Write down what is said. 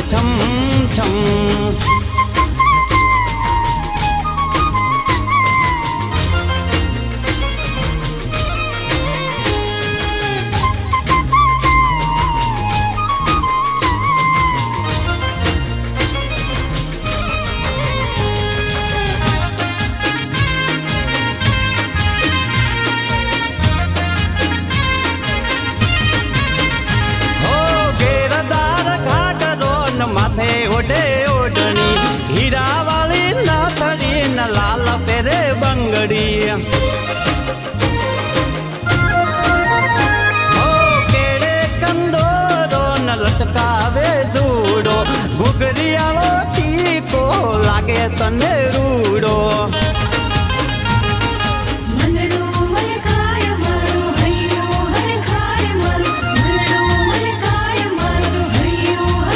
છમ છમ માથે ઓઢે ઓઢણી હીરા વાળી નાથડી ન લાલ પેરે બંગડી કેડે કંદોરો ન લટકાવે જુડો ઘુઘરિયાળો ટીકો લાગે તને રૂડો